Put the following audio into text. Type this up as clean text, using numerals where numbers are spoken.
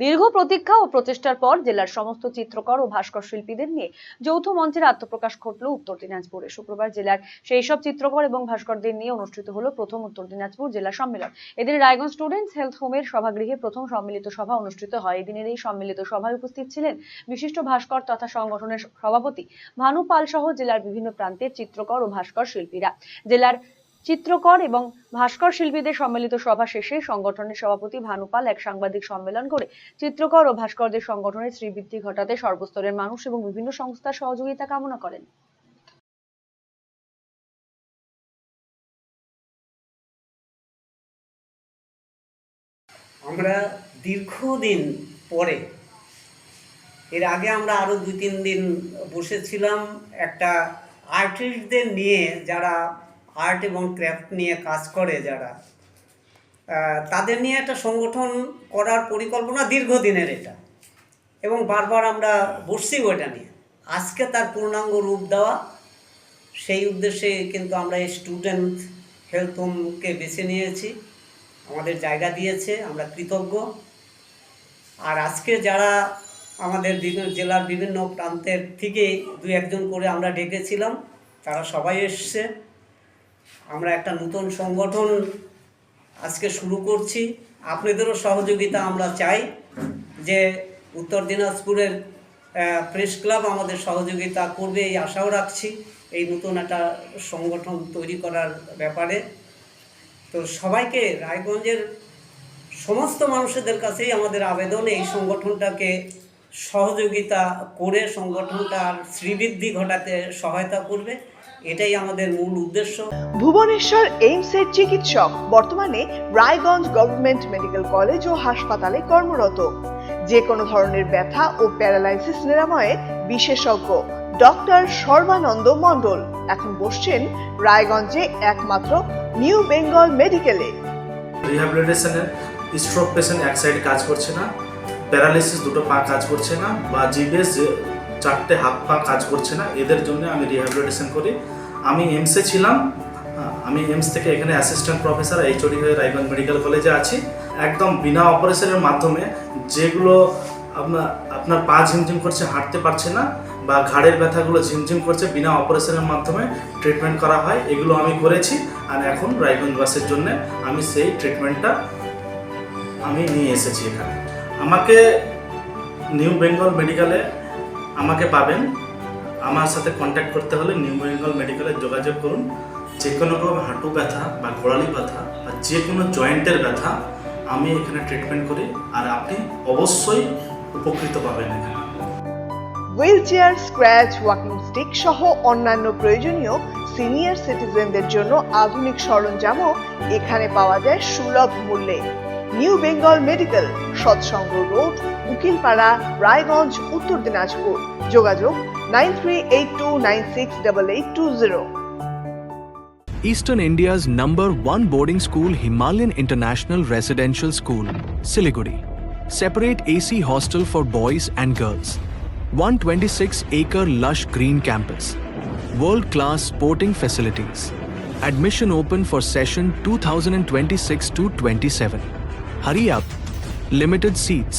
দীর্ঘ প্রতীক্ষা ও প্রচেষ্টার পর জেলার সমস্ত চিত্রকর ও ভাস্কর শিল্পীদের নিয়ে যৌথ মঞ্চের আত্মপ্রকাশ ঘটল উত্তর দিনাজপুরে। শুক্রবার জেলার সেই সব চিত্রকর এবং ভাস্করদের নিয়ে অনুষ্ঠিত হলো প্রথম উত্তর দিনাজপুর জেলা সম্মেলন। এদিন রায়গঞ্জ স্টুডেন্টস হেলথ হোমের সভাগৃহে প্রথম সম্মিলিত সভা অনুষ্ঠিত হয়। এদিনের এই সম্মিলিত সভায় উপস্থিত ছিলেন বিশিষ্ট ভাস্কর তথা সংগঠনের সভাপতি ভানু পাল সহ জেলার বিভিন্ন প্রান্তের চিত্রকর ও ভাস্কর শিল্পীরা। জেলার চিত্রকর এবং ভাস্কর শিল্পীদের সম্মিলিত সভা শেষে সংগঠনের সভাপতি ভানু পাল এক সাংবাদিক সম্মেলন করে চিত্রকর ও ভাস্করদের সংগঠনের শ্রীবৃদ্ধি ঘটাতে সর্বস্তরের মানুষ এবং বিভিন্ন সংস্থার সহযোগিতা কামনা করেন। আমরা দীর্ঘদিন পরে, এর আগে আমরা আরো 2-3 দিন বসেছিলাম একটা আর্টিস্টদের নিয়ে, যারা আর্ট এবং ক্রাফট নিয়ে কাজ করে, যারা তাদের নিয়ে একটা সংগঠন করার পরিকল্পনা দীর্ঘদিনের এটা, এবং বারবার আমরা বসছি ওইটা নিয়ে। আজকে তার পূর্ণাঙ্গ রূপ দেওয়া, সেই উদ্দেশ্যে কিন্তু আমরা এই স্টুডেন্ট হেলথ হোমকে বেছে নিয়েছি, আমাদের জায়গা দিয়েছে, আমরা কৃতজ্ঞ। আর আজকে যারা আমাদের জেলার বিভিন্ন প্রান্তের থেকে 2-1 করে আমরা ডেকেছিলাম, তারা সবাই এসছে। আমরা একটা নতুন সংগঠন আজকে শুরু করছি, আপনাদেরও সহযোগিতা আমরা চাই। যে উত্তর দিনাজপুরের প্রেস ক্লাব আমাদের সহযোগিতা করবে এই আশাও রাখছি এই নতুন একটা সংগঠন তৈরি করার ব্যাপারে। তো সবাইকে, রায়গঞ্জের সমস্ত মানুষদের কাছেই আমাদের আবেদন, এই সংগঠনটাকে সহযোগিতা করে সংগঠনটার শ্রীবৃদ্ধি ঘটাতে সহায়তা করবে, এটাই আমাদের মূল উদ্দেশ্য। ভুবনেশ্বর এইমসের চিকিৎসক বর্তমানে রায়গঞ্জ গভর্নমেন্ট মেডিকেল কলেজ ও হাসপাতালে কর্মরত। যে কোনো ধরনের ব্যথা ও প্যারালাইসিস নিরাময়ে বিশেষজ্ঞ ডক্টর সর্বানন্দ মণ্ডল এখন বসছেন রায়গঞ্জে একমাত্র নিউ বেঙ্গল মেডিকেলে। রিহ্যাবিলিটেশনে স্ট্রোক পেশেন্ট এক সাইডে কাজ করছে না, প্যারালাইসিস 2 পা কাজ করছে না, বা জিবিএস 4টে হাত পা কাজ করছে না, এদের জন্য আমি রিহ্যাবিলিটেশন করি। আমি এমসে ছিলাম, আমি এমস থেকে এখানে অ্যাসিস্ট্যান্ট প্রফেসর এইচওডি হয়ে রায়গঞ্জ মেডিকেল কলেজে আছি। একদম বিনা অপারেশনের মাধ্যমে যেগুলো আপনার পা ঝিমঝিম করছে, হাঁটতে পারছে না, বা ঘাড়ের ব্যথাগুলো ঝিমঝিম করছে, বিনা অপারেশনের মাধ্যমে ট্রিটমেন্ট করা হয়, এগুলো আমি করেছি। আর এখন রায়গঞ্জবাসীর জন্য আমি সেই ট্রিটমেন্টটা আমি নিয়ে এসেছি এখানে। আমাকে নিউ বেঙ্গল মেডিকেলে আমাকে পাবেন। আমার সাথে কন্ট্যাক্ট করতে হলে নিউ বেঙ্গল মেডিকেলে যোগাযোগ করুন। যে কোনো রকম হাঁটু ব্যথা বা গোড়ালি ব্যথা বা যে কোনো জয়েন্টের ব্যথা আমি এখানে ট্রিটমেন্ট করি, আর আপনি অবশ্যই উপকৃত পাবেন এখানে। Wheel chair, scratch, walking stick সহ অন্যান্য প্রয়োজনীয় সিনিয়র সিটিজেনদের জন্য আধুনিক সরঞ্জামও এখানে পাওয়া যায় সুলভ মূল্যে। নিউ বেঙ্গল মেডিকেল, সৎসঙ্গ রোড, উকিলপাড়া, রায়গঞ্জ, উত্তর দিনাজপুর। যোগাযোগ 9382968820। Eastern India's #1 boarding school, Himalayan International Residential School, Siliguri. Separate AC hostel for boys and girls. 126-acre lush green campus. World-class sporting facilities. Admission open for session 2026 to 27. Hurry up. Limited seats.